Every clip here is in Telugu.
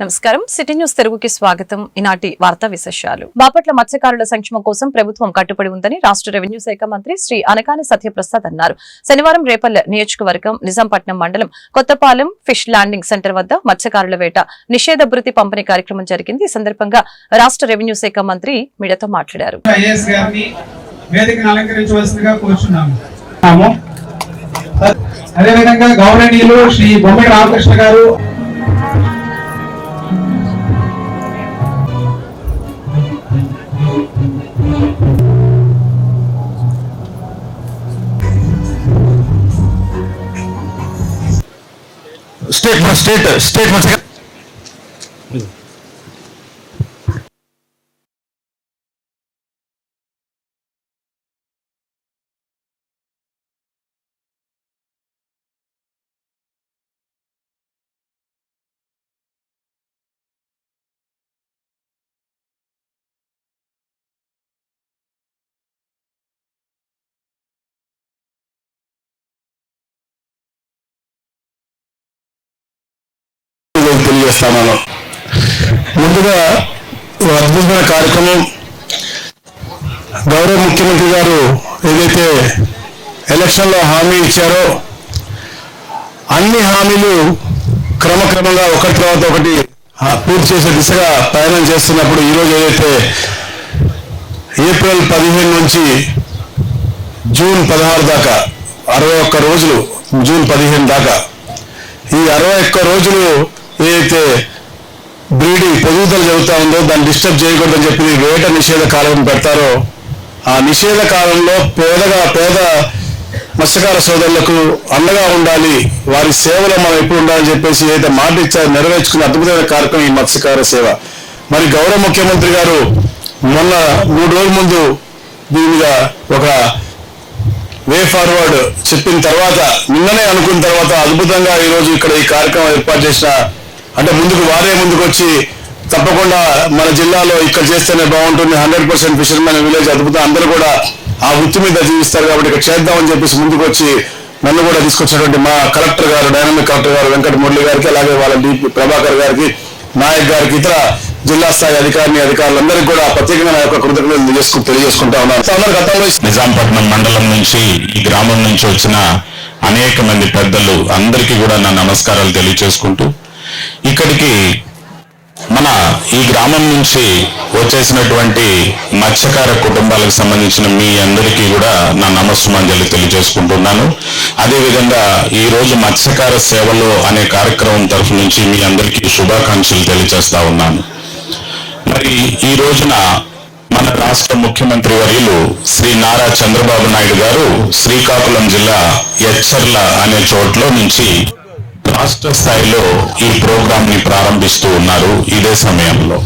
నమస్కారం. సిటీ న్యూస్ తెలుగుకి స్వాగతం. ఈనాటి వార్తా విశేషాలు. బాపట్ల మత్స్యకారుల సంక్షేమం కోసం ప్రభుత్వం కట్టుబడి ఉందని రాష్ట్ర రెవెన్యూ శాఖ మంత్రి శ్రీ అనకాని సత్యప్రసాద్ అన్నారు. శనివారం రేపల్లె నియోజకవర్గం నిజాంపట్నం మండలం కొత్తపాలెం ఫిష్ ల్యాండింగ్ సెంటర్ వద్ద మత్స్యకారుల వేట నిషేధ భృతి పంపిణీ కార్యక్రమం జరిగింది. ఈ సందర్భంగా రాష్ట్ర రెవెన్యూ శాఖ మంత్రి మీడియాతో మాట్లాడారు. అదేవిధంగా గౌరవనీయులు శ్రీ బొమ్మడి రామకృష్ణ గారు స్టేట్ తెలియజేస్తాను. ముందుగా అద్భుతమైన కార్యక్రమం గౌరవ ముఖ్యమంత్రి గారు ఏదైతే ఎలక్షన్లో హామీ ఇచ్చారో అన్ని హామీలు క్రమక్రమంగా ఒకటి తర్వాత ఒకటి పూర్తి చేసే దిశగా ప్రయాణం చేస్తున్నప్పుడు ఈరోజు ఏదైతే ఏప్రిల్ 15 నుంచి జూన్ 16 దాకా 61 రోజులు, జూన్ 15 దాకా ఈ 61 రోజులు ఏదైతే బ్రీడింగ్ పొదుగుదల జరుగుతూ ఉందో దాన్ని డిస్టర్బ్ చేయకూడదని చెప్పి వేట నిషేధ కాలం పెడతారో ఆ నిషేధ కాలంలో పేద మత్స్యకార సోదరులకు అండగా ఉండాలి, వారి సేవలో మనం ఎప్పుడు ఉండాలని చెప్పేసి ఏదైతే మాట ఇచ్చారో నెరవేర్చుకునే అద్భుతమైన కార్యక్రమం ఈ మత్స్యకార సేవ. మరి గౌరవ ముఖ్యమంత్రి గారు మొన్న 3 రోజుల ముందు దీని మీద ఒక వే ఫార్వర్డ్ చెప్పిన తర్వాత, నిన్ననే అనుకున్న తర్వాత అద్భుతంగా ఈరోజు ఇక్కడ ఈ కార్యక్రమం ఏర్పాటు చేసిన, అంటే వారే ముందుకు వచ్చి తప్పకుండా మన జిల్లాలో ఇక్కడ చేస్తేనే బాగుంటుంది, 100% ఫిషర్మెన్ విలేజ్ అద్భుతం, అందరూ కూడా ఆ వృత్తి మీద జీవిస్తారు కాబట్టి ఇక్కడ చేద్దామని చెప్పేసి ముందుకు వచ్చి నన్ను కూడా తీసుకొచ్చినటువంటి మా కలెక్టర్ గారు, డైనమిక్ కలెక్టర్ గారు వెంకట మురళి గారికి, అలాగే వాళ్ళ డిపి ప్రభాకర్ గారికి, నాయక్ గారికి, ఇతర జిల్లా స్థాయి అధికారులందరికీ కూడా ప్రత్యేకంగా నా యొక్క కృతజ్ఞతలు తెలియజేసుకుంటా ఉన్నాను. గతంలో నిజాంపట్నం మండలం నుంచి, ఈ గ్రామం నుంచి వచ్చిన అనేక మంది పెద్దలు అందరికీ కూడా నా నమస్కారాలు తెలియజేసుకుంటూ, ఇక్కడికి మన ఈ గ్రామం నుంచి వచ్చేసినటువంటి మత్స్యకార కుటుంబాలకు సంబంధించిన మీ అందరికీ కూడా నా నమస్సుమాంజలి తెలియజేసుకుంటున్నాను. అదేవిధంగా ఈ రోజు మత్స్యకార సేవలు అనే కార్యక్రమం తరఫు నుంచి మీ అందరికీ శుభాకాంక్షలు తెలియజేస్తా ఉన్నాను. మరి ఈ రోజున మన రాష్ట్ర ముఖ్యమంత్రి వర్యులు శ్రీ నారా చంద్రబాబు నాయుడు గారు శ్రీకాకుళం జిల్లా ఎచ్చర్ల అనే చోట్లో నుంచి రాష్ట్ర స్థాయిలో ఈ ప్రోగ్రాం ని ప్రారంభిస్తూ ఉన్నారు. ఇదే సమయంలో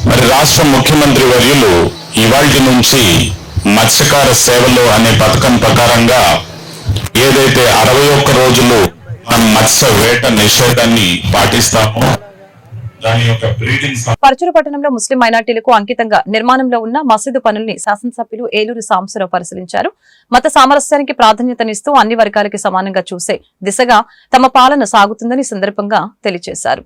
మరి రాష్ట్ర ముఖ్యమంత్రి వర్యులు ఇవాల్టి నుంచి మత్స్యకార సేవలు అనే పథకం ప్రకారంగా ఏదైతే 61 రోజులు మనం మత్స్య వేట నిషేధాన్ని పాటిస్తామో పరచూరు పట్టణంలో ముస్లిం మైనార్టీలకు అంకితంగా నిర్మాణంలో ఉన్న మసీదు పనుల్ని శాసనసభ్యులు ఏలూరు సాంబశివరావు పరిశీలించారు. మత సామరస్యానికి ప్రాధాన్యతనిస్తూ అన్ని వర్గాలకి సమానంగా చూసే దిశగా తమ పాలన సాగుతుందని సందర్భంగా తెలియజేశారు.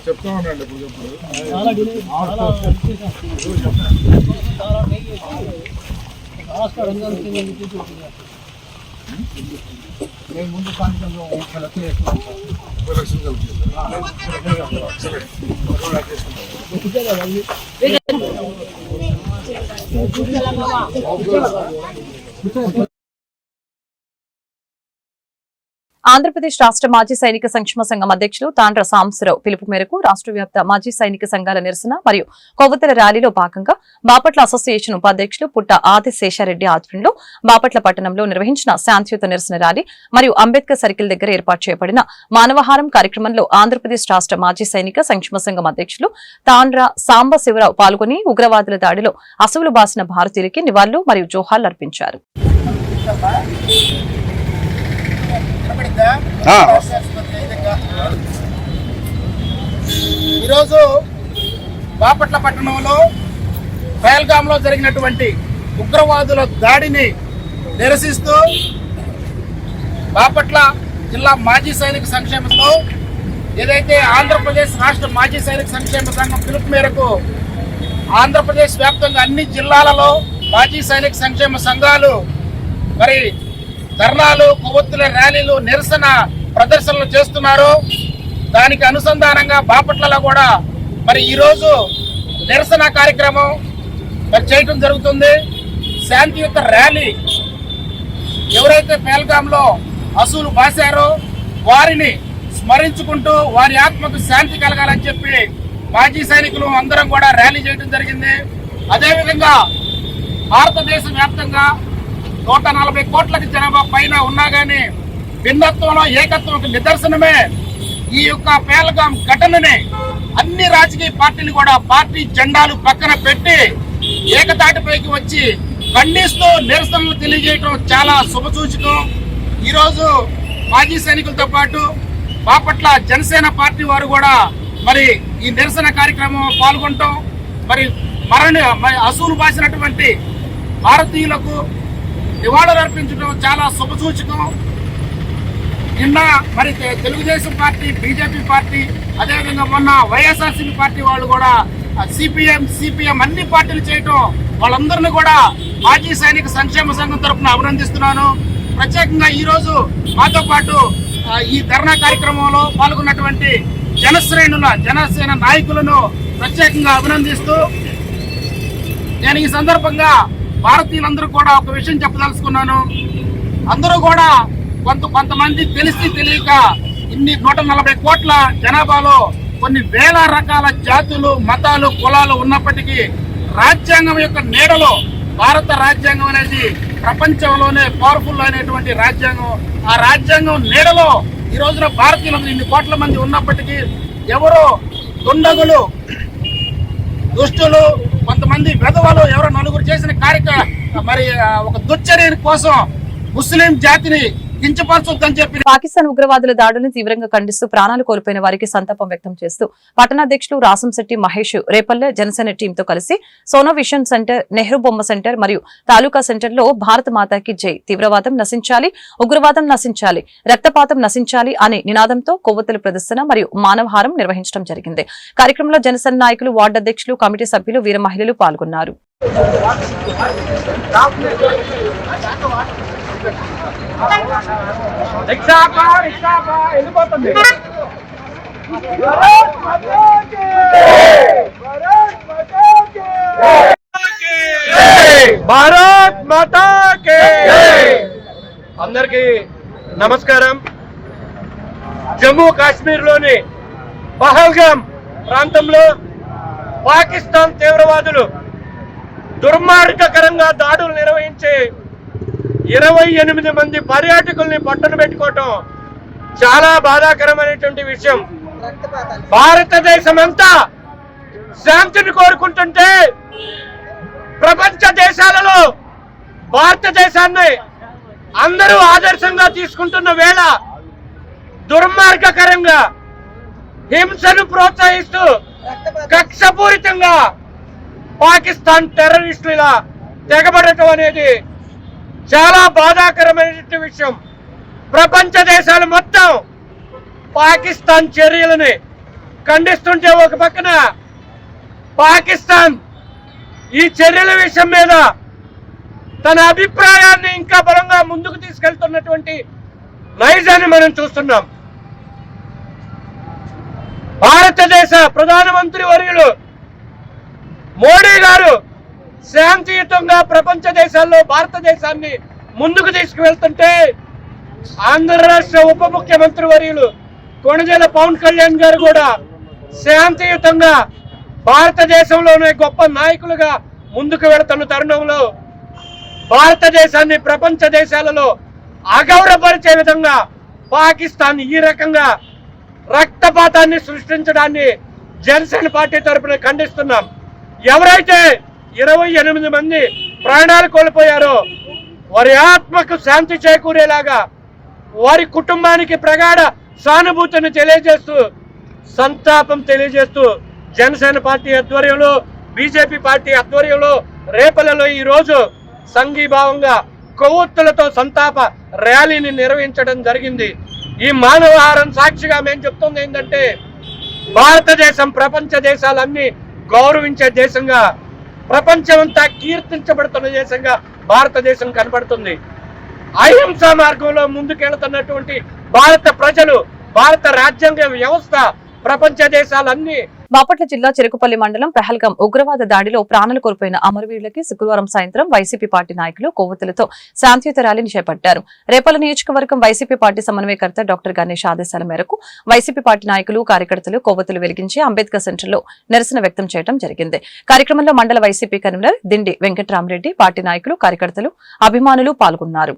చెప్తా ఉండండి ఇప్పుడు నేను ముందు కాంక్షంలో ఆంధ్రప్రదేశ్ రాష్ట్ర మాజీ సైనిక సంక్షేమ సంఘం అధ్యక్షులు తాండ్ర సాంబశివరావు పిలుపు మేరకు రాష్ట్ర వ్యాప్త మాజీ సైనిక సంఘాల నిరసన మరియు కొవ్వొత్తుల ర్యాలీలో భాగంగా బాపట్ల అసోసియేషన్ ఉపాధ్యక్షులు పుట్ట ఆది శేషారెడ్డి ఆధ్వర్యంలో బాపట్ల పట్టణంలో నిర్వహించిన శాంతియుత నిరసన ర్యాలీ మరియు అంబేద్కర్ సర్కిల్ దగ్గర ఏర్పాటు చేయబడిన మానవహారం కార్యక్రమంలో ఆంధ్రప్రదేశ్ రాష్ట్ర మాజీ సైనిక సంక్షేమ సంఘం అధ్యక్షులు తాండ్ర సాంబశివరావు పాల్గొని ఉగ్రవాదుల దాడిలో అసువులు బాసిన భారతీయులకి నివాళులు మరియు జోహార్లు అర్పించారు. ఈరోజు బాపట్ల పట్టణంలో పహల్గామ్లో జరిగినటువంటి ఉగ్రవాదుల దాడిని నిరసిస్తూ బాపట్ల జిల్లా మాజీ సైనిక సంక్షేమంలో ఏదైతే ఆంధ్రప్రదేశ్ రాష్ట్ర మాజీ సైనిక సంక్షేమ సంఘం పిలుపు మేరకు ఆంధ్రప్రదేశ్ వ్యాప్తంగా అన్ని జిల్లాలలో మాజీ సైనిక సంక్షేమ సంఘాలు మరి ధర్నాలు, కొవ్వొత్తుల ర్యాలీలు, నిరసన ప్రదర్శనలు చేస్తున్నారు. దానికి అనుసంధానంగా బాపట్లలో కూడా మరి ఈరోజు నిరసన కార్యక్రమం మరి చేయడం జరుగుతుంది. శాంతియుత ర్యాలీ ఎవరైతే పహల్గామ్లో అసూలు బాసారో వారిని స్మరించుకుంటూ వారి ఆత్మకు శాంతి కలగాలని చెప్పి మాజీ సైనికులు అందరం కూడా ర్యాలీ చేయడం జరిగింది. అదేవిధంగా భారతదేశ వ్యాప్తంగా 140 కోట్లకి జనాభా పైన ఉన్నా కానీ భిన్నత్వంలో ఏకత్వం నిదర్శనమే ఈ యొక్క పహల్గామ్ ఘటనని అన్ని రాజకీయ పార్టీలు కూడా పార్టీ జెండాలు పక్కన పెట్టి ఏకతాటిపైకి వచ్చి ఖండిస్తూ నిరసనలు తెలియజేయడం చాలా శుభసూచకం. ఈరోజు మాజీ సైనికులతో పాటు బాపట్ల జనసేన పార్టీ వారు కూడా మరి ఈ నిరసన కార్యక్రమం పాల్గొనటం, మరి అసూలు బాసినటువంటి భారతీయులకు నివాళులు అర్పించడం చాలా శుభసూచకం. నిన్న మరి తెలుగుదేశం పార్టీ, బీజేపీ పార్టీ, అదేవిధంగా మొన్న వైఎస్ఆర్సీపీ పార్టీ వాళ్ళు కూడా సిపిఎం అన్ని పార్టీలు చేయటం వాళ్ళందరినీ కూడా మాజీ సైనిక సంక్షేమ సంఘం తరఫున అభినందిస్తున్నాను. ప్రత్యేకంగా ఈరోజు మాతో పాటు ఈ ధర్నా కార్యక్రమంలో పాల్గొన్నటువంటి జనసేన నాయకులను ప్రత్యేకంగా అభినందిస్తూ నేను ఈ సందర్భంగా భారతీయులందరూ కూడా ఒక విషయం చెప్పదలుచుకున్నాను. అందరూ కూడా కొంతమంది తెలిసి తెలియక ఇన్ని 140 కోట్ల జనాభాలో కొన్ని వేల రకాల జాతులు, మతాలు, కులాలు ఉన్నప్పటికీ రాజ్యాంగం యొక్క నీడలో భారత రాజ్యాంగం అనేది ప్రపంచంలోనే పవర్ఫుల్ అయినటువంటి రాజ్యాంగం. ఆ రాజ్యాంగం నీడలో ఈ రోజున భారతీయులందరూ ఇన్ని కోట్ల మంది ఉన్నప్పటికీ ఎవరో దుండగులు, దుష్టులు, కొంతమంది వెధవలు ఎవరో నలుగురు చేసిన మరి ఒక దుశ్చర్య కోసం ముస్లిం జాతిని కించపరచొద్దని చెప్పి పాకిస్తాన్ ఉగ్రవాదుల దాడులను తీవ్రంగా ఖండిస్తూ ప్రాణాలు కోల్పోయిన వారికి సంతాపం వ్యక్తం చేస్తూ పట్టణాధ్యక్షులు రాసంశెట్టి మహేష్ రేపల్లె జనసేన టీంతో కలిసి సోనో విషన్ సెంటర్, నెహ్రూ బొమ్మ సెంటర్ మరియు తాలూకా సెంటర్ లో భారత మాతాకి జై, తీవ్రవాదం నశించాలి, ఉగ్రవాదం నశించాలి, రక్తపాతం నశించాలి అనే నినాదంతో కొవ్వొత్తుల ప్రదర్శన మరియు మానవహారం నిర్వహించడం జరిగింది. కార్యక్రమంలో జనసేన నాయకులు, వార్డు అధ్యక్షులు, కమిటీ సభ్యులు, వీర మహిళలు పాల్గొన్నారు. భారత్ మాతా కే అందరికీ నమస్కారం. జమ్మూ కాశ్మీర్ లోని పహల్గామ్ ప్రాంతంలో పాకిస్తాన్ తీవ్రవాదులు దుర్మార్గకరంగా దాడులు నిర్వహించి 28 మంది పర్యాటకుల్ని పట్టున పెట్టుకోవటం చాలా బాధాకరమైనటువంటి విషయం. భారతదేశం అంతా శాంతిని కోరుకుంటుంటే ప్రపంచ దేశాలలో భారతదేశాన్ని అందరూ ఆదర్శంగా తీసుకుంటున్న వేళ దుర్మార్గకరంగా హింసను ప్రోత్సహిస్తూ కక్షపూరితంగా పాకిస్తాన్ టెర్రరిస్టులు ఇలా తెగబడటం అనేది చాలా బాధాకరమైన విషయం. ప్రపంచ దేశాలు మొత్తం పాకిస్తాన్ చర్యలని ఖండిస్తుంటే ఒక పక్కన పాకిస్తాన్ ఈ చర్యల విషయం మీద తన అభిప్రాయాన్ని ఇంకా బలంగా ముందుకు తీసుకెళ్తున్నటువంటి నైజాన్ని మనం చూస్తున్నాం. భారతదేశ ప్రధానమంత్రి వర్యులు మోడీ గారు శాంతియుతంగా ప్రపంచ దేశాల్లో భారతదేశాన్ని ముందుకు తీసుకువెళ్తుంటే ఆంధ్ర రాష్ట్ర ఉప ముఖ్యమంత్రి వర్యులు కొణిజేల పవన్ కళ్యాణ్ గారు కూడా శాంతియుతంగా భారతదేశంలోనే గొప్ప నాయకులుగా ముందుకు వెళుతున్న తరుణంలో భారతదేశాన్ని ప్రపంచ దేశాలలో అగౌరవపరిచే విధంగా పాకిస్తాన్ ఈ రకంగా రక్తపాతాన్ని సృష్టించడాన్ని జనసేన పార్టీ తరఫున ఖండిస్తున్నాం. ఎవరైతే 28 మంది ప్రాణాలు కోల్పోయారో వారి ఆత్మకు శాంతి చేకూరేలాగా వారి కుటుంబానికి ప్రగాఢ సానుభూతిని తెలియజేస్తూ సంతాపం తెలియజేస్తూ జనసేన పార్టీ ఆధ్వర్యంలో, బీజేపీ పార్టీ ఆధ్వర్యంలో రేపలలో ఈ రోజు సంఘీభావంగా కొవ్వొత్తులతో సంతాప ర్యాలీని నిర్వహించడం జరిగింది. ఈ మానవహారం సాక్షిగా మేము చెప్తుంది ఏంటంటే, భారతదేశం ప్రపంచ దేశాలన్నీ గౌరవించే దేశంగా, ప్రపంచమంతా కీర్తించబడుతున్న దేశంగా భారతదేశం కనబడుతుంది. అహింసా మార్గంలో ముందుకెళ్తున్నటువంటి భారత ప్రజలు, భారత రాజ్యాంగ వ్యవస్థ ప్రపంచ దేశాలన్నీ. బాపట్ల జిల్లా చెరుకుపల్లి మండలం పహల్గాం ఉగ్రవాద దాడిలో ప్రాణాలు కోల్పోయిన అమరవీరులకి శుక్రవారం సాయంత్రం వైసీపీ పార్టీ నాయకులు కొవ్వొత్తులతో శాంతియుత ర్యాలీని చేపట్టారు. రేపల నియోజకవర్గం వైసీపీ పార్టీ సమన్వయకర్త డాక్టర్ గణేష్ ఆదేశాల మేరకు వైసీపీ పార్టీ నాయకులు, కార్యకర్తలు కొవ్వొత్తులు వెలిగించి అంబేద్కర్ సెంటర్లో నిరసన వ్యక్తం చేయడం జరిగింది. కార్యక్రమంలో మండల YCP convenor Dindi Venkatramareddy, party నాయకులు, కార్యకర్తలు, అభిమానులు పాల్గొన్నారు.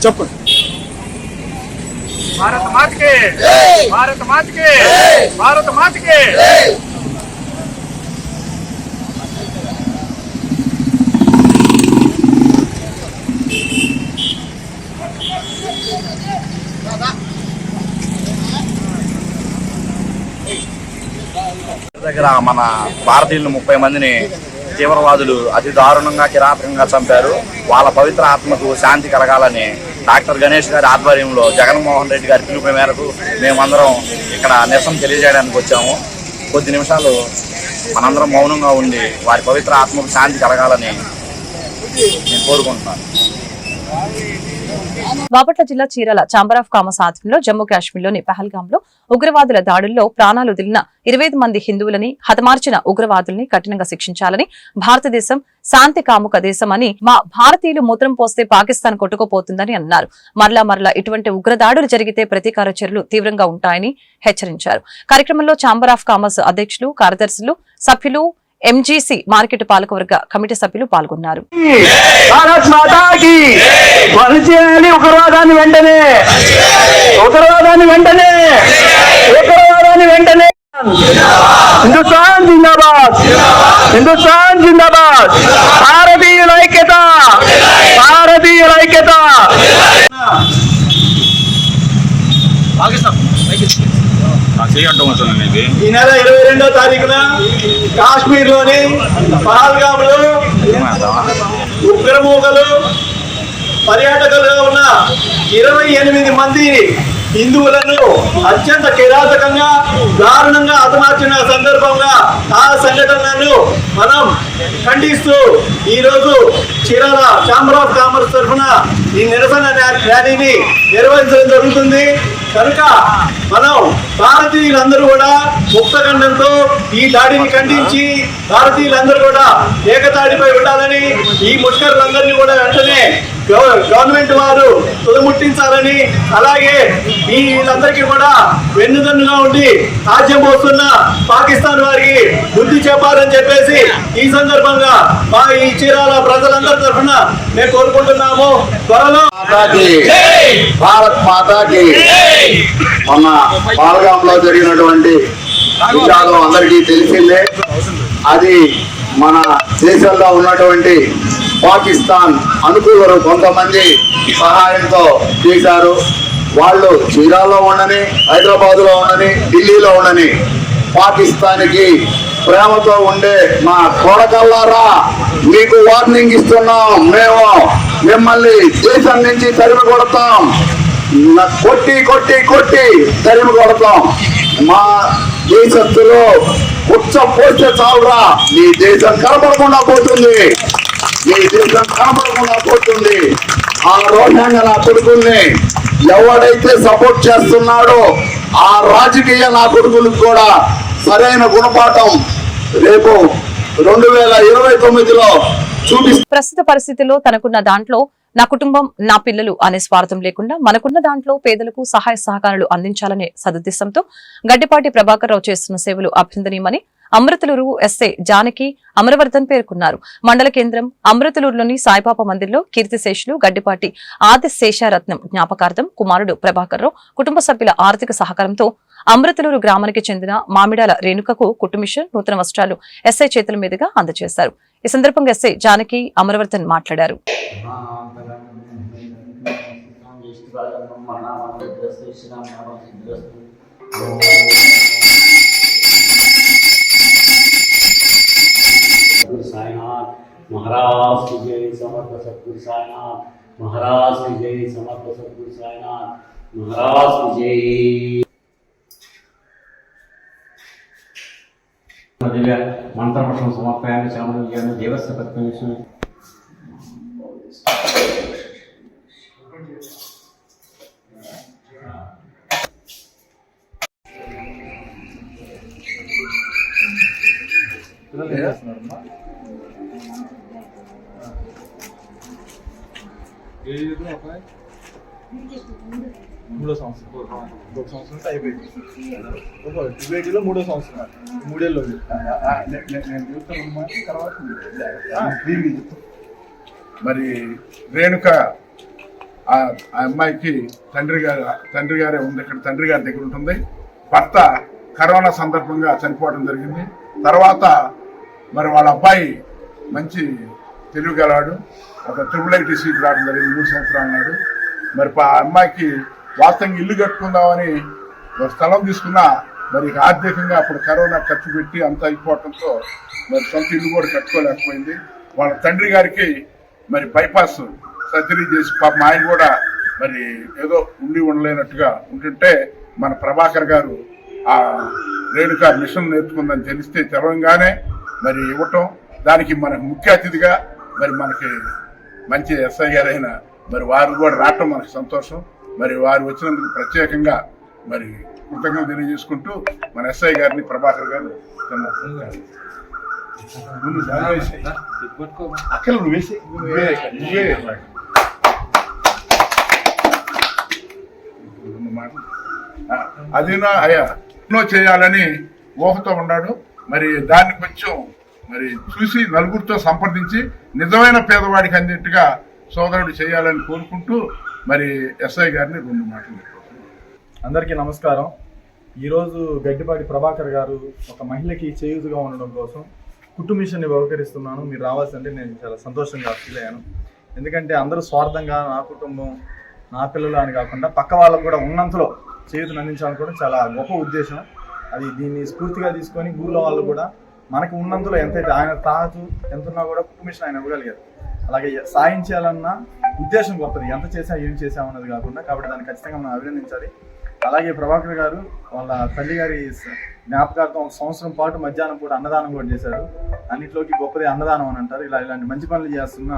చెప్పండి. భారత మాతకి, భారత మాతకి, భారత మాతకి. దగ్గర మన భారతీయులు 30 మందిని తీవ్రవాదులు అతి దారుణంగా, కిరాతకంగా చంపారు. వాళ్ళ పవిత్ర ఆత్మకు శాంతి కలగాలని డాక్టర్ గణేష్ గారి ఆధ్వర్యంలో జగన్మోహన్ రెడ్డి గారి పిలుపు మేరకు మేమందరం ఇక్కడ నిరసన తెలియజేయడానికి వచ్చాము. కొద్ది నిమిషాలు మనందరం మౌనంగా ఉండి వారి పవిత్ర ఆత్మకు శాంతి కలగాలని నేను కోరుకుంటున్నాను. బాపట్ల జిల్లా చీరాల ఛాంబర్ ఆఫ్ కామర్స్ ఆధ్వర్యంలో జమ్మూ కాశ్మీర్లోని పహల్గాంలో ఉగ్రవాదుల దాడుల్లో ప్రాణాలు వదిలిన 25 మంది హిందువులని, హతమార్చిన ఉగ్రవాదుల్ని కఠినంగా శిక్షించాలని, భారతదేశం శాంతి కాముక దేశం అని, మా భారతీయులు మూత్రం పోస్తే పాకిస్తాన్ కొట్టుకుపోతుందని అన్నారు. మరలా ఇటువంటి ఉగ్రదాడులు జరిగితే ప్రతీకార చర్యలు తీవ్రంగా ఉంటాయని హెచ్చరించారు. కార్యక్రమంలో ఛాంబర్ ఆఫ్ కామర్స్ అధ్యక్షులు, కార్యదర్శులు, సభ్యులు, ఎంజీసీ మార్కెట్ పాలకవర్గ కమిటీ సభ్యులు పాల్గొన్నారు. ఉగ్రవాదాన్ని వెంటనే హిందుస్థాన్ జిందాబాద్, హిందుస్థాన్ జిందాబాద్. భారతీయుల ఐక్యత, భారతీయుల ఐక్యత. ఈ నెల 22వ తారీఖున కాశ్మీర్ లోని పహల్గామ్ లో ఉగ్రమూకలు పర్యాటకులుగా ఉన్న 28 మంది హిందువులను అత్యంత కిరాతకంగా, దారుణంగా హతమార్చిన సందర్భంగా ఆ సంఘటనను మనం ఖండిస్తూ ఈరోజు చీరాల ఛాంబర్ ఆఫ్ కామర్స్ తరఫున ఈ నిరసన ర్యాలీని నిర్వహించడం జరుగుతుంది. కనుక మనం భారతీయులందరూ కూడా ముక్తఖండంతో ఈ దాడిని ఖండించి భారతీయులందరూ కూడా ఏకతాడిపై ఉండాలని, ఈ ముష్కరులందరినీ కూడా వెంటనే గవర్నమెంట్ వారు తుదముట్టించాలని, అలాగే వీళ్ళందరికీ కూడా వెన్నుదన్నుగా ఉండి రాజ్యం పోస్తున్న పాకిస్తాన్ వారికి బుద్ధి చెప్పాలని చెప్పేసి ఈ సందర్భంగా మా ఈ చీరాల ప్రజలందరి తరఫున మేము కోరుకుంటున్నాము. త్వరలో భారత్ మాతాకి. మొన్న పహల్గాంలో జరిగినటువంటి విషయాలు అందరికీ తెలిసిందే. అది మన దేశంలో ఉన్నటువంటి పాకిస్తాన్ అనుకూలులు కొంతమంది సహాయంతో చేశారు. వాళ్ళు చీరాల్లో ఉండని, హైదరాబాద్లో ఉండని, ఢిల్లీలో ఉండని పాకిస్తాన్కి ప్రేమతో ఉండే మా కొడకల్లారా, మీకు వార్నింగ్ ఇస్తున్నాం. మేము మిమ్మల్ని దేశం నుంచి తరిమి కొడతాం, కొట్టి కొట్టి కొట్టి తరిమి కొడతాం. మా దేశస్తులు ఉచ్చ పోస్తే చాలురా, మీ దేశం కనపడకుండా పోతుంది, మీ దేశం కనపడకుండా పోతుంది. ఆ రోహింగ్య నా కొడుకుల్ని ఎవడైతే సపోర్ట్ చేస్తున్నాడో ఆ రాజకీయ నా కొడుకులకు కూడా సరైన గుణపాఠం రేపు 2029లో చూపిస్తారు. ప్రస్తుత పరిస్థితుల్లో తనకున్న దాంట్లో నా కుటుంబం నా పిల్లలు అనే స్వార్థం లేకుండా మనకున్న దాంట్లో పేదలకు సహాయ సహకారాలు అందించాలనే సదుద్దేశంతో గడ్డిపాటి ప్రభాకర్ రావు చేస్తున్న సేవలు అభినందనీయమని అమృతలూరు ఎస్ఐ జానకి అమరవర్ధన్ పేర్కొన్నారు. మండల కేంద్రం అమృతలూరులోని సాయిబాబా మందిర్లో కీర్తిశేషులు గడ్డిపాటి ఆది శేషారత్నం జ్ఞాపకార్థం కుమారుడు ప్రభాకర్ రావు కుటుంబ సభ్యుల ఆర్థిక సహకారంతో అమృతలూరు గ్రామానికి చెందిన మామిడాల రేణుకకు కుటుంబిషన్ నూతన వస్త్రాలు ఎస్ఐ చేతుల మీదుగా అందజేశారు. ఈ సందర్భంగా ఎస్ఐ జానకి అమరవర్ధన్ మాట్లాడారు. महाराज की जय समर्थ सतगुरु साईनाथ महाराज की जय समर्थ सतगुरु साईनाथ महाराज की जय दिव्य मंत्रपठन समर्पयामि चामुण्डेश्वरी देवस्य पत्नीषु మూడో సంవత్సరం ఒక సంవత్సరం అయిపోయింది. డిబేటీలో మూడో సంవత్సరం 3 ఏళ్ళు నేను చూస్తాను. తర్వాత మరి రేణుక ఆ అమ్మాయికి తండ్రి గారే ఉంది. ఇక్కడ తండ్రి గారి దగ్గర ఉంటుంది. భర్త కరోనా సందర్భంగా చనిపోవడం జరిగింది. తర్వాత మరి వాళ్ళ అబ్బాయి మంచి తెలివిగలవాడు. ఒక IIIT సీట్ రావడం జరిగింది. 3 సంవత్సరాలు ఉన్నాడు. మరి ఆ అమ్మాయికి వాస్తవంగా ఇల్లు కట్టుకుందామని స్థలం తీసుకున్నా మరి ఆర్థికంగా అప్పుడు కరోనా ఖర్చు పెట్టి అంతా అయిపోవడంతో మరి సొంత ఇల్లు కూడా కట్టుకోలేకపోయింది. వాళ్ళ తండ్రి గారికి మరి బైపాస్ సర్జరీ చేసి పాప ఆయన కూడా మరి ఏదో ఉండలేనట్టుగా ఉంటుంటే మన ప్రభాకర్ గారు ఆ రేణుక మిషన్ నేర్చుకుందని తెలిస్తే తెలవంగానే మరి ఇవ్వటం, దానికి మనకు ముఖ్య అతిథిగా మరి మనకి మంచి ఎస్ఐ గారైన మరి వారు కూడా రావటం మనకు సంతోషం. మరి వారు వచ్చినందుకు ప్రత్యేకంగా మరి కృతజ్ఞతలు తెలియజేసుకుంటూ మన ఎస్ఐ గారిని ప్రభాకర్ గారు అక్కడ వేసి అదినా అయ్యా ఎన్నో చేయాలని ఊహతో ఉన్నాడు. మరి దాన్ని కొంచెం మరి చూసి నలుగురితో సంప్రదించి నిజమైన పేదవాడికి అందినట్టుగా సోదరుడు చేయాలని కోరుకుంటూ మరి ఎస్ఐ గారిని 2 మాటలు. అందరికీ నమస్కారం. ఈరోజు గడ్డిపాటి ప్రభాకర్ గారు ఒక మహిళకి చేయూతగా ఉండడం కోసం కుటుంబ మిషన్ని బహుకరిస్తున్నాను. మీరు రావాల్సింటే నేను చాలా సంతోషంగా ఫీల్ అయ్యాను. ఎందుకంటే అందరూ స్వార్థంగా నా కుటుంబం నా పిల్లలు అని కాకుండా పక్క వాళ్ళకు కూడా ఉన్నంతలో చేయూతను అందించాలనుకోవడం చాలా గొప్ప ఉద్దేశం. అది దీన్ని స్ఫూర్తిగా తీసుకొని ఊళ్ళో వాళ్ళు కూడా మనకు ఉన్నంతలో ఎంతైతే ఆయన తాహతు ఎంతున్నా కూడా కుటుంబ మిషన్ ఆయన ఇవ్వగలిగారు. అలాగే సాయం చేయాలన్న ఉద్దేశం గొప్పది. ఎంత చేసా ఏం చేసామన్నది కాకుండా, కాబట్టి దాన్ని ఖచ్చితంగా మనం అభినందించాలి. అలాగే ప్రభాకర్ గారు వాళ్ళ తల్లి గారి జ్ఞాపకార్థం 1 సంవత్సరం పాటు మధ్యాహ్నం పూట అన్నదానం కూడా చేశారు. అన్నింటిలోకి గొప్పది అన్నదానం అని అంటారు. ఇలాంటి మంచి పనులు చేస్తున్న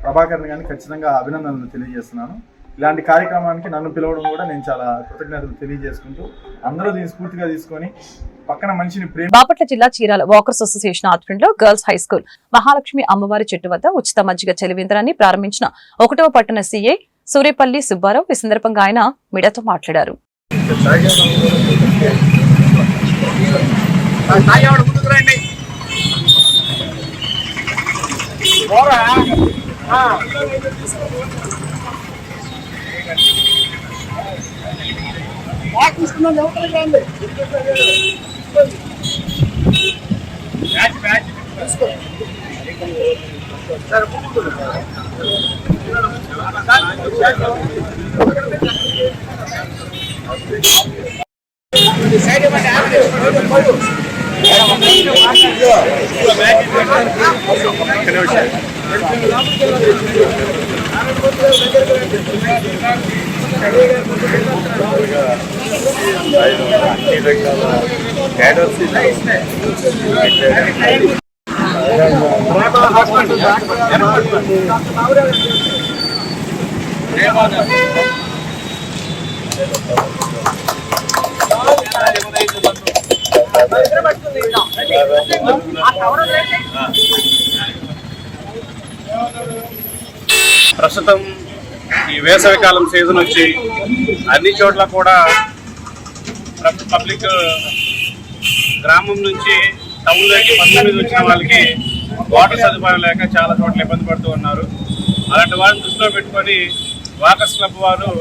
ప్రభాకర్ని కానీ ఖచ్చితంగా అభినందనలు తెలియజేస్తున్నాను. ఇలాంటి కార్యక్రమానికి నన్ను పిలవడం కూడా నేను చాలా కృతజ్ఞతలు తెలియజేసుకుంటూ అందరూ దీన్ని స్ఫూర్తిగా తీసుకొని పక్కన మనిషిని బాపట్ల జిల్లా చీరాల వాకర్స్ అసోసియేషన్ ఆధ్వర్యంలో గర్ల్స్ హై స్కూల్ మహాలక్ష్మి అమ్మవారి చెట్టు వద్ద ఉచిత మజ్జిగ చలివేంద్రాన్ని ప్రారంభించిన 1వ పట్టణ సీఐ సూరేపల్లి సుబ్బారావు. ఈ సందర్భంగా ఆయన మీడియాతో మాట్లాడారు. ప్రస్తుతం ఈ వేసవికాలం సీజన్ వచ్చి అన్ని చోట్ల కూడా పబ్లిక్ గ్రామం నుంచి టౌన్లోకి పనుల మీద వచ్చిన వాళ్ళకి వాటర్ సదుపాయం లేక చాలా చోట్ల ఇబ్బంది పడుతూ ఉన్నారు. అలాంటి వాళ్ళని దృష్టిలో పెట్టుకొని వాకర్స్ క్లబ్ వారు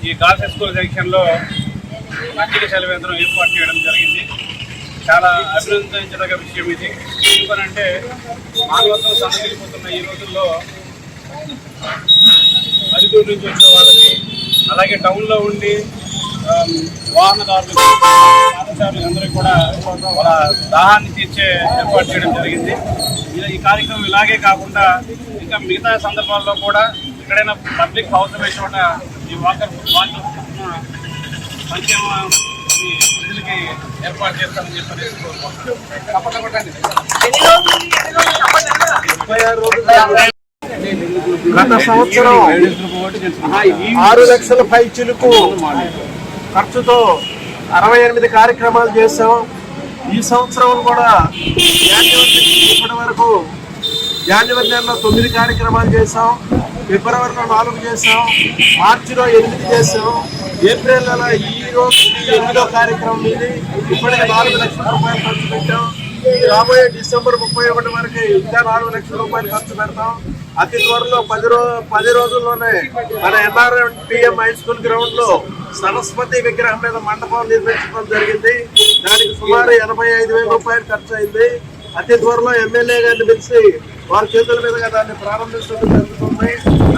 ఈ గర్ల్స్ హై స్కూల్ జంక్షన్లో మంచిగా సెలవేంద్రం ఏర్పాటు చేయడం జరిగింది. చాలా అభినందించదగ్గ విషయం ఇది. ఎందుకనంటే మానవత్వం సన్నగిలిపోతున్న ఈ రోజుల్లో పల్లెటూరు నుంచి వచ్చే వాళ్ళకి, అలాగే టౌన్లో ఉండి వాహనదారులు పాదచారులందరికీ కూడా వాళ్ళ దాహాన్ని తీర్చే ఏర్పాటు చేయడం జరిగింది. ఈ కార్యక్రమం ఇలాగే కాకుండా ఇంకా మిగతా సందర్భాల్లో కూడా ఎక్కడైనా పబ్లిక్ అవసరం చోట ఈ వాకర్ సంక్షేమ ప్రజలకి ఏర్పాటు చేస్తామని చెప్పి గత సంవత్సరం 6 లక్షల పైచిలుకు ఖర్చుతో 68 కార్యక్రమాలు చేశాం. ఈ సంవత్సరం కూడా ఇప్పటి వరకు జనవరి నెలలో 9 కార్యక్రమాలు చేశాం, ఫిబ్రవరిలో 4 చేశాం, మార్చిలో 8 చేశాం, ఏప్రిల్ నెల ఈ రోజు 8వ కార్యక్రమం ఇది. ఇప్పటికే 4 లక్షల రూపాయలు ఖర్చు పెట్టాం. రాబోయే డిసెంబర్ 31 వరకు ఇంకా 4 లక్షల రూపాయలు ఖర్చు పెడతాం. అతి త్వరలో 10 రోజుల్లోనే మన MRPM హై స్కూల్ గ్రౌండ్ లో సరస్వతి విగ్రహం మీద మండపం నిర్మించడం జరిగింది. దానికి సుమారు 85,000 రూపాయలు ఖర్చు అయింది. అతి త్వరలో ఎమ్మెల్యే గారిని పిలిచి వారి చేతుల మీదుగా దాన్ని ప్రారంభించడం జరుగుతుంది.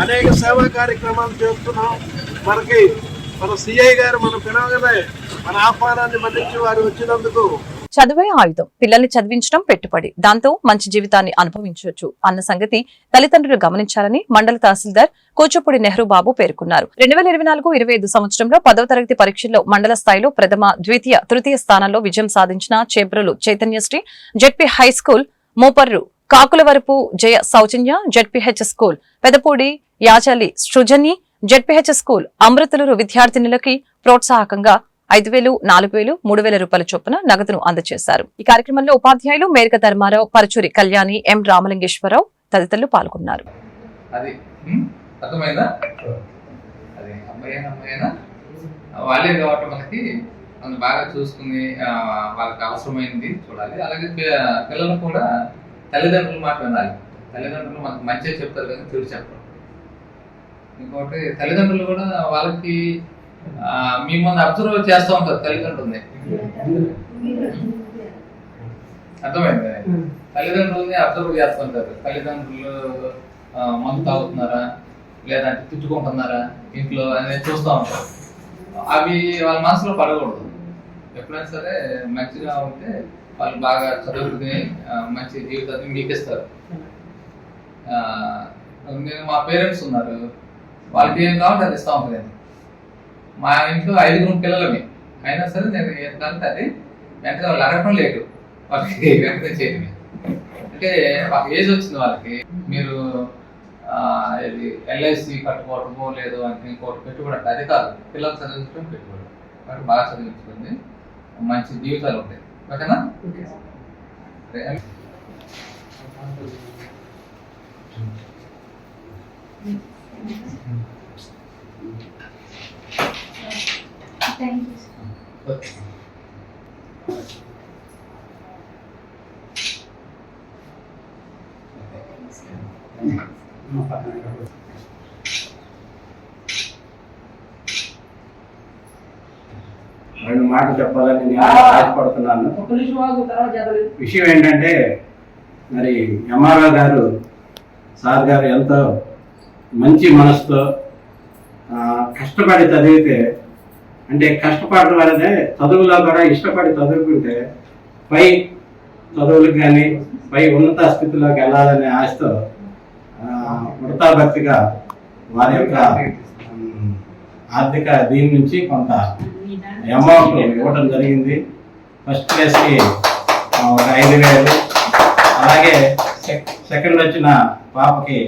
అనేక సేవా కార్యక్రమాలు చేస్తున్నాం. మన సిఐ గారు మన పిలవగానే మన ఆహ్వానాన్ని మన్నించి వారు వచ్చినందుకు చదువే ఆయుధం, పిల్లల్ని చదివించడం పెట్టుబడి, దాంతో మంచి జీవితాన్ని అనుభవించవచ్చు అన్న సంగతి తల్లిదండ్రులు గమనించాలని మండల తహసీల్దార్ కూచిపూడి నెహ్రూ బాబు పేర్కొన్నారు. 2024-25 సంవత్సరంలో 10వ తరగతి పరీక్షల్లో మండల స్థాయిలో ప్రథమ, ద్వితీయ, తృతీయ స్థానాల్లో విజయం సాధించిన Chebrolu Chaitanyasri ZP high school, Moparru Kakulavarapu Jaya Soujanya ZPH school, Pedapudi Yachali Srujani ZPH school Amruthaluru విద్యార్థినులకి ప్రోత్సాహకంగా 5,000, 4,000, 3,000 రూపాయల చొప్పున నగదును అందజేశారు. ఈ కార్యక్రమంలో ఉపాధ్యాయులు మేరక ధర్మారావు, పరచూరి కళ్యాణి, ఎం రామలింగేశ్వరరావు తదితరులు పాల్గొన్నారు. వాళ్ళే కాబట్టి మనకి మనం బాగా చూసుకుని వాళ్ళకి అవసరమైంది చూడాలి. అలాగే పిల్లలు కూడా తల్లిదండ్రులు మాట వినాలి. తల్లిదండ్రులు మనకు మంచిగా చెప్తారు కానీ చెడు చెప్పరు. ఇంకోటి తల్లిదండ్రులు కూడా వాళ్ళకి మీ ముందు అబ్జర్వ్ చేస్తూ ఉంటారు తల్లిదండ్రుల్ని. అర్థమైంది? తల్లిదండ్రుల్ని అబ్జర్వ్ చేస్తుంటారు. తల్లిదండ్రులు మందు తాగుతున్నారా లేదంటే తిట్టుకుంటున్నారా ఇంట్లో అనేది చూస్తూ ఉంటారు. అవి వాళ్ళ మనసులో పడకూడదు. ఎప్పుడైనా సరే మంచిగా ఉంటే వాళ్ళు బాగా చదువుకుని మంచి జీవితాన్ని మీకు ఇస్తారు. మా పేరెంట్స్ ఉన్నారు, వాళ్ళకి ఏం కావాలంటే అది ఇస్తూ ఉంటుంది. మా ఇంట్లో 5 పిల్లలమే అయినా సరే నేను ఏంటంటే అది వెంటనే వాళ్ళు అడగటం లేదు, వాళ్ళకి వెంటనే చేయడమే. అంటే ఒక ఏజ్ వచ్చింది వాళ్ళకి, మీరు LIC కట్టుకోవటమో లేదు అంటే ఇంకోటి పెట్టుబడి అంటే అది కాదు, పిల్లలు చదివించడం పెట్టుబడి. కాబట్టి బాగా చదివించుకుంది మంచి జీవితాలు ఉంటాయి. ఓకేనా? రెండు మాటలు చెప్పాలని నేను ఆశపడుతున్నాను. విషయం ఏంటంటే మరి ఎంఆర్ఓ గారు సార్ గారు ఎంతో మంచి మనసుతో కష్టపడి చదివితే, అంటే కష్టపడడం వల్లనే చదువులో కూడా ఇష్టపడి చదువుకుంటే పై చదువులకు కానీ పై ఉన్నత స్థితిలోకి వెళ్ళాలనే ఆశతో వృతాభక్తిగా వారి యొక్క ఆర్థిక దీని నుంచి కొంత అమౌంట్ ఇవ్వడం జరిగింది. ఫస్ట్ క్లాస్కి ఒక 5,000, అలాగే సెకండ్ వచ్చిన పాపకి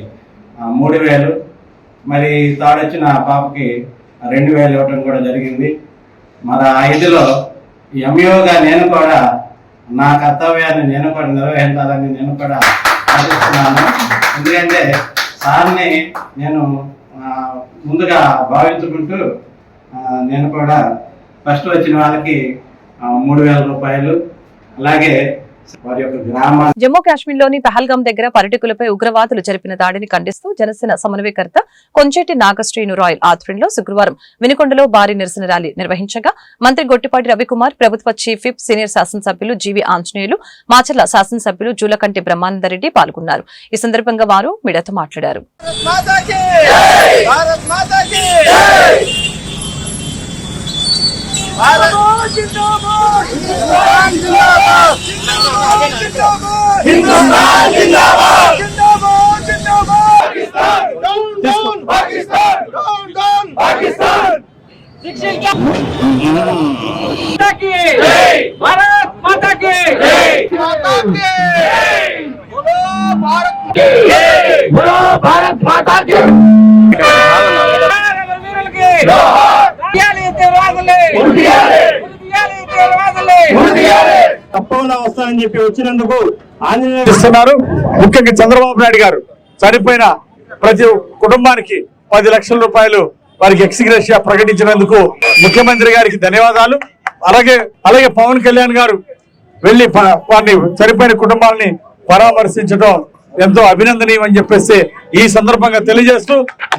3,000, మరి థర్డ్ వచ్చిన పాపకి 2,000 ఇవ్వడం కూడా జరిగింది. మరి ఆ ఇదిలో ఎంఈఓగా నేను కూడా నా కర్తవ్యాన్ని నేను కూడా నిర్వహించాలని నేను కూడా ఆశిస్తున్నాను. ఎందుకంటే సార్ని నేను ముందుగా భావించుకుంటూ నేను కూడా ఫస్ట్ వచ్చిన వాళ్ళకి 3,000 రూపాయలు, అలాగే వారి యొక్క గ్రామ జమ్మూ కాశ్మీర్ లోని పహల్గాం దగ్గర పర్యాటకులపై ఉగ్రవాదులు జరిపిన దాడిని ఖండిస్తూ జనసేన సమన్వయకర్త కొంచెట్టి నాగశ్రీను రాయల్ ఆధ్వర్యంలో శుక్రవారం వినుకొండలో భారీ నిరసన ర్యాలీ నిర్వహించగా మంత్రి గొట్టిపాటి రవికుమార్, ప్రభుత్వ చీఫ్ విప్, సీనియర్ శాసనసభ్యులు జీవి ఆంజనేయులు, మాచర్ల శాసనసభ్యులు జూలకంటి బ్రహ్మానందరెడ్డి పాల్గొన్నారు. ఈ సందర్భంగా వారు మీడియాతో మాట్లాడారు. తప్పకుండా వస్తానని చెప్పి వచ్చినందుకు ఆంజనేయులు ముఖ్యంగా చంద్రబాబు నాయుడు గారు చనిపోయిన ప్రతి కుటుంబానికి 10 లక్షల రూపాయలు వారికి ఎక్స్గ్రేషియా ప్రకటించినందుకు ముఖ్యమంత్రి గారికి ధన్యవాదాలు. అలాగే పవన్ కళ్యాణ్ గారు వెళ్లి వారిని చనిపోయిన కుటుంబాలని పరామర్శించడం ఎంతో అభినందనీయం అని చెప్పేసి ఈ సందర్భంగా తెలియజేస్తూ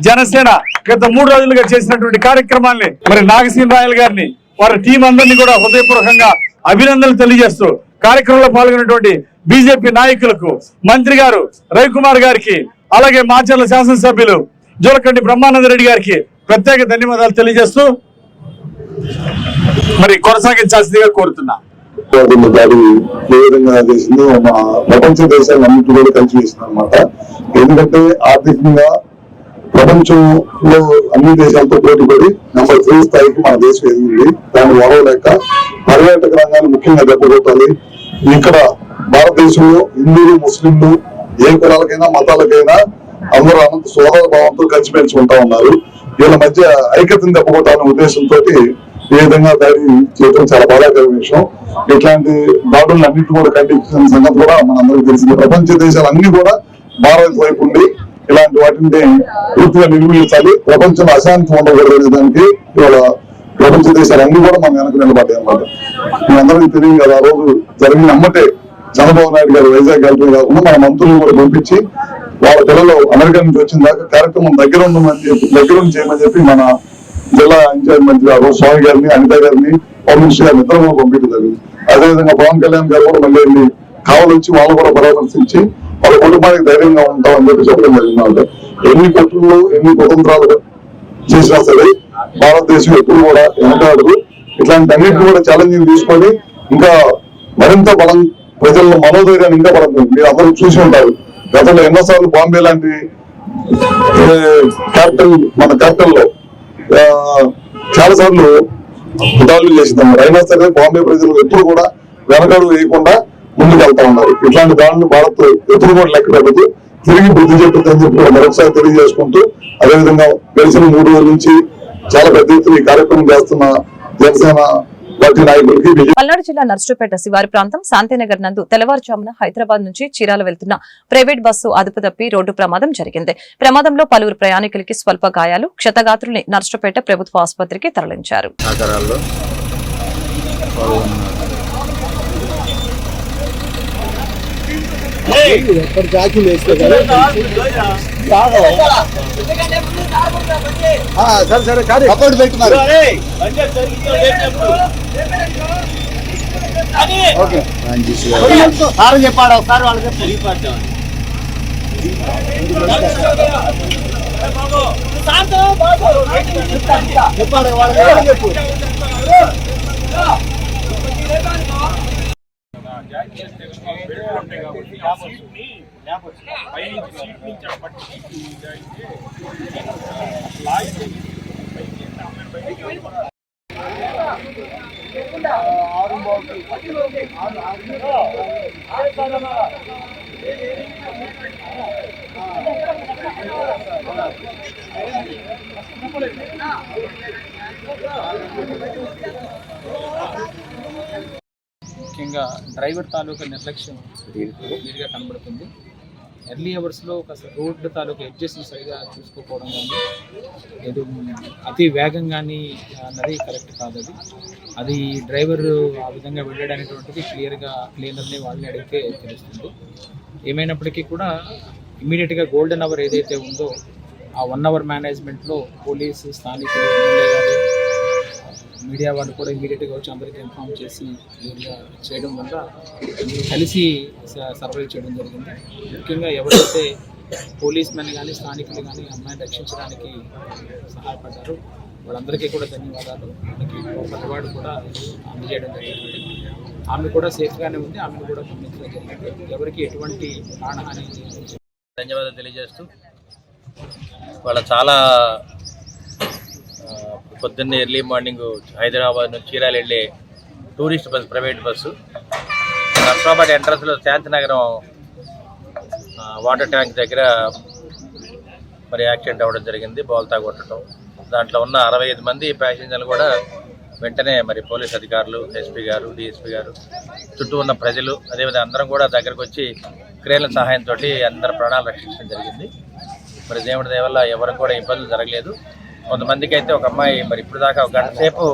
జనసేన గత 3 రోజులుగా చేసినటువంటి కార్యక్రమాల్ని మరి నాగసింహ రాయల్ గారిని వారి టీం అందరినీ కూడా హృదయపూర్వకంగా అభినందనలు తెలియజేస్తూ కార్యక్రమంలో పాల్గొన్నటువంటి బీజేపీ నాయకులకు, మంత్రి గారు రవికుమార్ గారికి, అలాగే మాచర్ల శాసనసభ్యులు జూలకంటి బ్రహ్మానందరెడ్డి గారికి ప్రత్యేక ధన్యవాదాలు తెలియజేస్తూ మరి కొనసాగించాల్సిందిగా కోరుతున్నా. దాడి ఏ విధంగా చేసిందో మా ప్రపంచ దేశాలన్నింటి కూడా కలిసి చేసింది అనమాట. ఎందుకంటే ఆర్థికంగా ప్రపంచంలో అన్ని దేశాలతో పోటీపడి నెంబర్ 3 స్థాయికి మన దేశం ఎదిగింది. దాన్ని వరవలేక పర్యాటక రంగాన్ని ముఖ్యంగా దెబ్బకొట్టాలి. ఇక్కడ భారతదేశంలో హిందువులు, ముస్లింలు, ఏ కులాలకైనా మతాలకైనా అందరూ అనంత సోదర భావంతో కలిసి పెంచుకుంటా ఉన్నారు. వీళ్ళ మధ్య ఐక్యతను దెబ్బకొట్టాలనే ఉద్దేశంతో ఈ విధంగా దాడి చేయడం చాలా బాధాకర విషయం. ఇట్లాంటి దాడులను అన్నింటి కూడా ఖండించిన సంగతి కూడా మనందరికీ తెలిసింది. ప్రపంచ దేశాలన్నీ కూడా భారత్ వైపు ఉండి ఇలాంటి వాటిని పూర్తిగా నిర్మూలించాలి. ప్రపంచంలో అశాంతి ఉండకూడదు అనే దానికి ఇవాళ ప్రపంచ దేశాలన్నీ కూడా మన వెనక నిలబడ్డాయి అన్నమాట. మీ అందరికీ తెలియదు కదా, ఆ రోజు జరిగిన అమ్మటే చంద్రబాబు నాయుడు గారు వైజాగ్ వెళ్ళటమే కాకుండా మన మంత్రులను కూడా పంపించి వాళ్ళ పిల్లలు అమెరికా నుంచి వచ్చిన దాకా కార్యక్రమం దగ్గరుండి చేయమని చెప్పి మన జిల్లా ఇన్ఛార్జ్ మంత్రి గారు స్వామి గారిని, అనిత గారిని, హోమ్ మినిస్టర్ గారిని ఇద్దరు కూడా పంపించడం జరిగింది. అదేవిధంగా పవన్ కళ్యాణ్ గారు కూడా మళ్ళీ వెళ్ళి కావాలొచ్చి వాళ్ళు కూడా పరామర్శించి వాళ్ళ కుటుంబానికి ధైర్యంగా ఉంటామని చెప్పి చెప్పడం జరిగింది. ఎన్ని కుట్రలు, ఎన్ని కుతంత్రాలు చేసినా సరే భారతదేశం ఎప్పుడు కూడా వెనకాడదు. ఇట్లాంటి అన్నింటినీ కూడా ఛాలెంజింగ్ తీసుకొని ఇంకా మరింత బలం, ప్రజల్లో మనోధైర్యాన్ని ఇంకా పడుతుంది. మీరు అందరూ చూసి ఉంటారు, గతంలో ఎన్నోసార్లు బాంబే లాంటి మన క్యాపిటల్లో చాలా సార్లు దాడులు చేసిందన్నారు. అయినా సరే బాంబే ప్రజలు ఎప్పుడు కూడా వెనకడు వేయకుండా ముందుకు వెళ్తా ఉన్నారు. ఇట్లాంటి దాడులు భారత్ ఎప్పుడు కూడా లెక్క పెట్టదు, తిరిగి బుద్ధి చెప్తుందని చెప్పి మరొకసారి తెలియజేసుకుంటూ, అదేవిధంగా గడిచిన 3 రోజుల నుంచి చాలా పెద్ద ఎత్తున ఈ కార్యక్రమం చేస్తున్న జనసేన పల్నాడు జిల్లా నర్సుపేట శివారు ప్రాంతం శాంతినగర్ నందు తెల్లవారుజామున హైదరాబాద్ నుంచి చీరాల వెళ్తున్న ప్రైవేట్ బస్సు అదుపు తప్పి రోడ్డు ప్రమాదం జరిగింది. ప్రమాదంలో పలువురు ప్రయాణికులకి స్వల్ప గాయాలు, క్షతగాత్రుల్ని నర్సుపేట ప్రభుత్వ ఆసుపత్రికి తరలించారు. చెప్పాడు ఒకసారి వాళ్ళకి చెప్పాడు వాళ్ళకి చెప్పు. ముఖ్యంగా డ్రైవర్ తాలూకా నిర్లక్ష్యం వీరిగా కనబడుతుంది. ఎర్లీ అవర్స్లో కాస్త రోడ్డు తాలూకు ఎడ్జెస్ని సరిగా చూసుకోకపోవడం కానీ లేదు అతి వేగం కానీ అన్నది కరెక్ట్ కాదు. అది డ్రైవర్ ఆ విధంగా వెళ్ళడానిటువంటిది క్లీనర్ని వాళ్ళని అడిగితే తెలుస్తుంది. ఏమైనప్పటికీ కూడా ఇమీడియట్గా గోల్డెన్ అవర్ ఏదైతే ఉందో ఆ 1 అవర్ మేనేజ్మెంట్లో పోలీసు, స్థానికులు, ఎమ్మెల్యే గారు, మీడియా వాళ్ళు కూడా ఇమీడియట్గా వచ్చి అందరికీ ఇన్ఫామ్ చేసి క్లియర్గా చేయడం వల్ల కలిసి సర్వైవ్ చేయడం జరిగింది. ముఖ్యంగా ఎవరైతే పోలీస్ మెన్ కానీ స్థానికులు కానీ అమ్మాయిని రక్షించడానికి సహాయపడ్డారు వాళ్ళందరికీ కూడా ధన్యవాదాలు. మనకి ఒక రివార్డు కూడా అందజేయడం జరిగింది. ఆమె కూడా సేఫ్గానే ఉంది, ఆమెను కూడా పంపించడం జరిగింది. ఎవరికి ఎటువంటి ప్రాణహాని ధన్యవాదాలు తెలియజేస్తూ వాళ్ళ చాలా పొద్దున్నే ఎర్లీ మార్నింగ్ హైదరాబాద్ నుంచి చీరాలు వెళ్ళే tourist bus, private bus Narsabad ఎంట్రన్స్లో శాంతినగరం వాటర్ ట్యాంక్ దగ్గర మరి యాక్సిడెంట్ అవ్వడం జరిగింది, బోల్తా కొట్టడం. దాంట్లో ఉన్న 65 మంది ప్యాసింజర్లు కూడా వెంటనే మరి పోలీస్ అధికారులు, ఎస్పీ గారు, డిఎస్పీ గారు, చుట్టూ ఉన్న ప్రజలు, అదేవిధంగా అందరం కూడా దగ్గరకు వచ్చి క్రేన్ల సహాయంతో అందరి ప్రాణాలు రక్షించడం జరిగింది. మరి దేవుడి దయ వల్ల ఎవరికి కూడా ఇబ్బందులు జరగలేదు. కొంతమందికి అయితే ఒక అమ్మాయి మరి ఇప్పుడు దాకా 1 గంట సేపు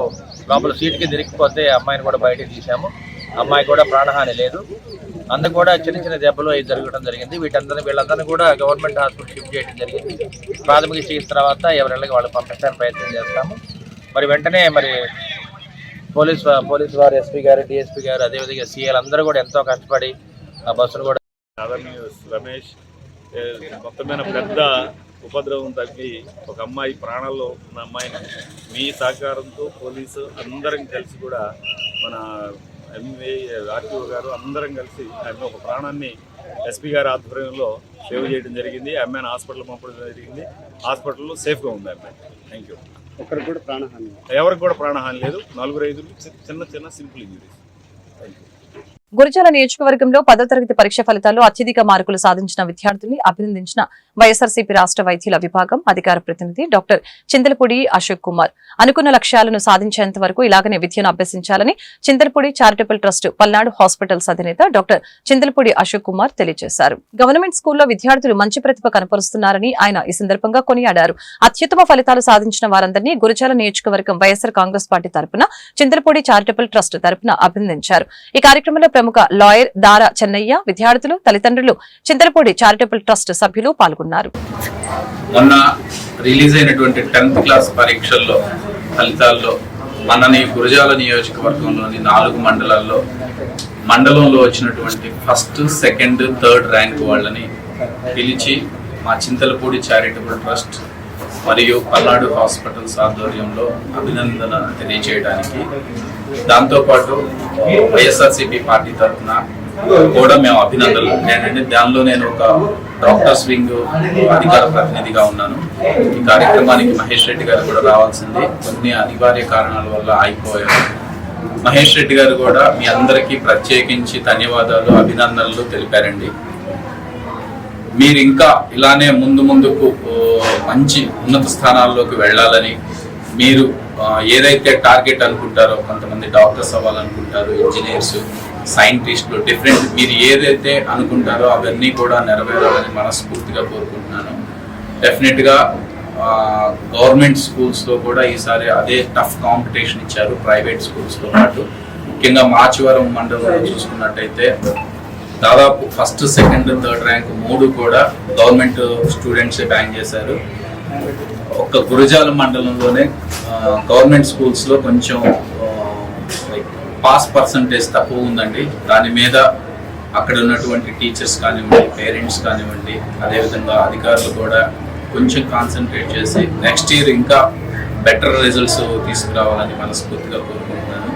లోపల సీటుకి తిరిగిపోతే అమ్మాయిని కూడా బయటకు తీసాము. అమ్మాయి కూడా ప్రాణహాని లేదు. అందుకు కూడా చిన్న దెబ్బలు అవి జరగడం జరిగింది. వీళ్ళందరినీ కూడా గవర్నమెంట్ హాస్పిటల్ షిఫ్ట్ చేయడం జరిగింది. ప్రాథమిక చికిత్స తర్వాత ఎవరిళ్ళకి వాళ్ళు పంపించడానికి ప్రయత్నం చేస్తాము. మరి వెంటనే మరి పోలీస్ వారు, ఎస్పీ గారు, డిఎస్పీ గారు, అదేవిధంగా సీఎల్ అందరూ కూడా ఎంతో కష్టపడి ఆ బస్సును కూడా రమేష్ మొత్తమైన పెద్ద ఉపద్రవం తగ్గి ఒక అమ్మాయి ప్రాణాల్లో ఉన్న అమ్మాయిని మీ సహకారంతో పోలీసు అందరం కలిసి కూడా మన ఎంఏ ఆర్టీఓ గారు అందరం కలిసి ఆమె ఒక ప్రాణాన్ని ఎస్పీ గారి ఆధ్వర్యంలో సేవ్ చేయడం జరిగింది. అమ్మాయిని హాస్పిటల్ పంపడం జరిగింది. హాస్పిటల్లో సేఫ్గా ఉంది అమ్మాయి. Thank you. ఎవరికి కూడా ప్రాణహాని లేదు. 4-5 చిన్న simple injuries. Thank you. Gurajala నియోజకవర్గంలో 10వ తరగతి పరీక్ష ఫలితాల్లో అత్యధిక మార్కులు సాధించిన విద్యార్థుల్ని అభినందించిన వైఎస్ఆర్సీపీ రాష్ట్ర వైద్యుల విభాగం అధికార ప్రతినిధి డాక్టర్ చింతలపూడి అశోక్ కుమార్. అనుకున్న లక్ష్యాలను సాధించేంత వరకు ఇలాగనే విద్యను అభ్యసించాలని Chintalapudi charitable trust Palnadu hospitals అధినేత డాక్టర్ చింతలపూడి అశోక్ కుమార్ తెలియజేశారు. గవర్నమెంట్ స్కూల్లో విద్యార్థులు మంచి ప్రతిభ కనపరుస్తున్నారని ఆయన ఈ సందర్భంగా కొనియాడారు. అత్యుత్తమ ఫలితాలు సాధించిన వారందరినీ గురజాల నియోజకవర్గం వైఎస్ఆర్ కాంగ్రెస్ పార్టీ తరపున చింతలపూడి చారిటబుల్ ట్రస్ట్ తరపున అభినందించారు. ఈ కార్యక్రమంలో ప్రముఖ లాయర్ దారా చెన్నయ్య, విద్యార్థులు, తల్లిదండ్రులు, చింతలపూడి చారిటబుల్ ట్రస్ట్ సభ్యులు పాల్గొన్నారు. మొన్న రిలీజ్ అయినటువంటి 10th క్లాస్ పరీక్షల్లో ఫలితాల్లో మనని గురజాల నియోజకవర్గంలోని 4 మండలంలో వచ్చినటువంటి 1st, 2nd, 3rd ర్యాంక్ వాళ్ళని పిలిచి మా చింతలపూడి చారిటబుల్ ట్రస్ట్ మరియు పల్నాడు హాస్పిటల్స్ ఆధ్వర్యంలో అభినందన తెలియజేయడానికి, దాంతోపాటు వైఎస్ఆర్సీపీ పార్టీ తరఫున కూడా మేము అభినందనలు ఏంటంటే దానిలో నేను ఒక డాక్టర్స్ వింగ్ అధికార ప్రతినిధిగా ఉన్నాను. ఈ కార్యక్రమానికి మహేష్ రెడ్డి గారు కూడా రావాల్సింది, కొన్ని అనివార్య కారణాల వల్ల ఆగిపోయారు. మహేష్ రెడ్డి గారు కూడా మీ అందరికీ ప్రత్యేకించి ధన్యవాదాలు, అభినందనలు తెలిపారండి. మీరు ఇంకా ఇలానే ముందుకు మంచి ఉన్నత స్థానాల్లోకి వెళ్ళాలని, మీరు ఏదైతే టార్గెట్ అనుకుంటారో, కొంతమంది డాక్టర్స్ అవ్వాలనుకుంటారు, ఇంజనీర్స్, సైంటిస్టులు, డిఫరెంట్ మీరు ఏదైతే అనుకుంటారో అవన్నీ కూడా నెరవేరాలని మనస్ఫూర్తిగా కోరుకుంటున్నాను. డెఫినెట్గా గవర్నమెంట్ స్కూల్స్లో కూడా ఈసారి అదే టఫ్ కాంపిటీషన్ ఇచ్చారు, ప్రైవేట్ స్కూల్స్తో పాటు. ముఖ్యంగా మాచివరం మండలంలో చూసుకున్నట్టయితే దాదాపు 1st, 2nd, 3rd ర్యాంక్ 3 కూడా గవర్నమెంట్ స్టూడెంట్సే బ్యాంక్ చేశారు. ఒక్క గురజాల మండలంలోనే గవర్నమెంట్ స్కూల్స్లో కొంచెం పాస్ పర్సంటేజ్ తక్కువ ఉందండి. దాని మీద అక్కడ ఉన్నటువంటి టీచర్స్ కానివ్వండి, పేరెంట్స్ కానివ్వండి, అదేవిధంగా అధికారులు కూడా కొంచెం కాన్సన్ట్రేట్ చేసి నెక్స్ట్ ఇయర్ ఇంకా బెటర్ రిజల్ట్స్ తీసుకురావాలని మనస్ఫూర్తిగా కోరుకుంటున్నాను.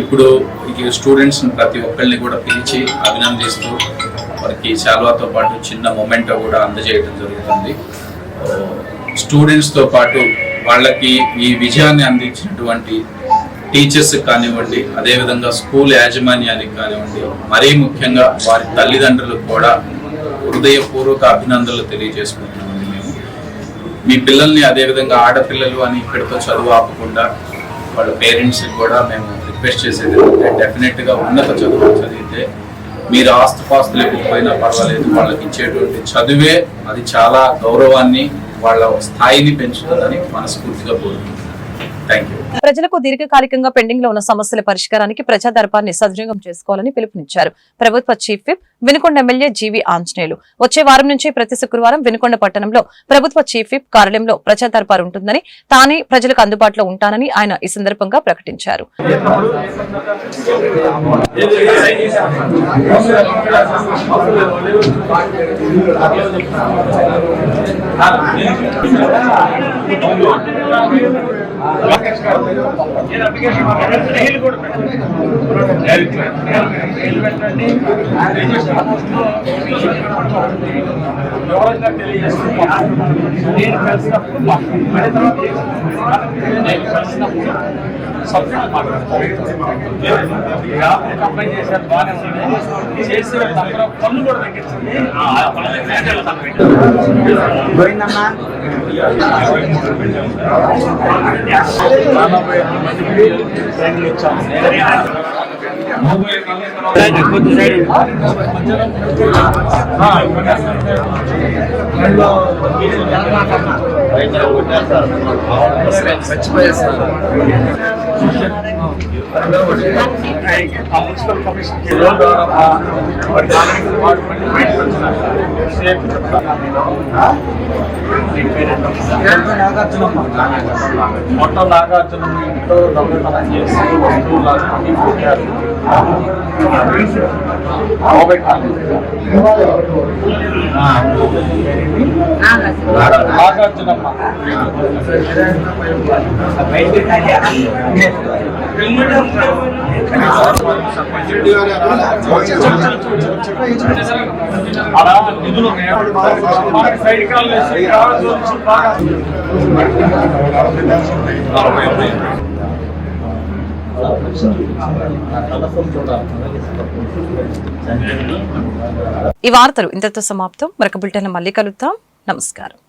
ఇప్పుడు ఈ స్టూడెంట్స్ని ప్రతి ఒక్కరిని కూడా పిలిచి అభినందిస్తూ వారికి శాల్వాతో పాటు చిన్న మొమెంటో కూడా అందజేయడం జరుగుతుంది. స్టూడెంట్స్తో పాటు వాళ్ళకి ఈ విజయాన్ని అందించినటువంటి టీచర్స్ కానివ్వండి, అదేవిధంగా స్కూల్ యాజమాన్యానికి కానివ్వండి, మరీ ముఖ్యంగా వారి తల్లిదండ్రులకు కూడా హృదయపూర్వక అభినందనలు తెలియజేసుకుంటున్నామండి. మేము మీ పిల్లల్ని, అదేవిధంగా ఆడపిల్లలు అని ఇక్కడితో చదువు ఆపకుండా వాళ్ళ పేరెంట్స్కి కూడా మేము రిక్వెస్ట్ చేసేది డెఫినెట్గా ఉన్నత చదువు చదివితే మీరు ఆస్తుపాస్తులు ఇవ్వకపోయినా పర్వాలేదు, వాళ్ళకి ఇచ్చేటువంటి చదువే అది చాలా గౌరవాన్ని, వాళ్ళ స్థాయిని పెంచుతుందని మనస్ఫూర్తిగా కోరుకుంటున్నాను. Thank you. ప్రజలకు దీర్ఘకాలికంగా పెండింగ్ లో ఉన్న సమస్యల పరిష్కారానికి ప్రజా దర్బార్ని సద్వినియోగం చేసుకోవాలని పిలుపునిచ్చారు ప్రభుత్వ చీఫ్ విప్ వినుకొండ ఎమ్మెల్యే జీవి ఆంజనేయులు. వచ్చే వారం నుంచి ప్రతి శుక్రవారం వినుకొండ పట్టణంలో ప్రభుత్వ చీఫ్ విప్ కార్యాలయంలో ప్రజా దర్బార్ ఉంటుందని, తానే ప్రజలకు అందుబాటులో ఉంటానని ఆయన ఈ సందర్భంగా ప్రకటించారు. మొత్తం నాగార్జున ఇంట్లో దొంగతనం చేసి వస్తువులు కొట్టారు. నాగార్జునమ్మ అలా నిధులు సైడ్ కాల్ ఈ వార్తలు ఇంతతో సమాప్తం. మరొక బులెటిన్ మళ్ళీ కలుద్దాం. నమస్కారం.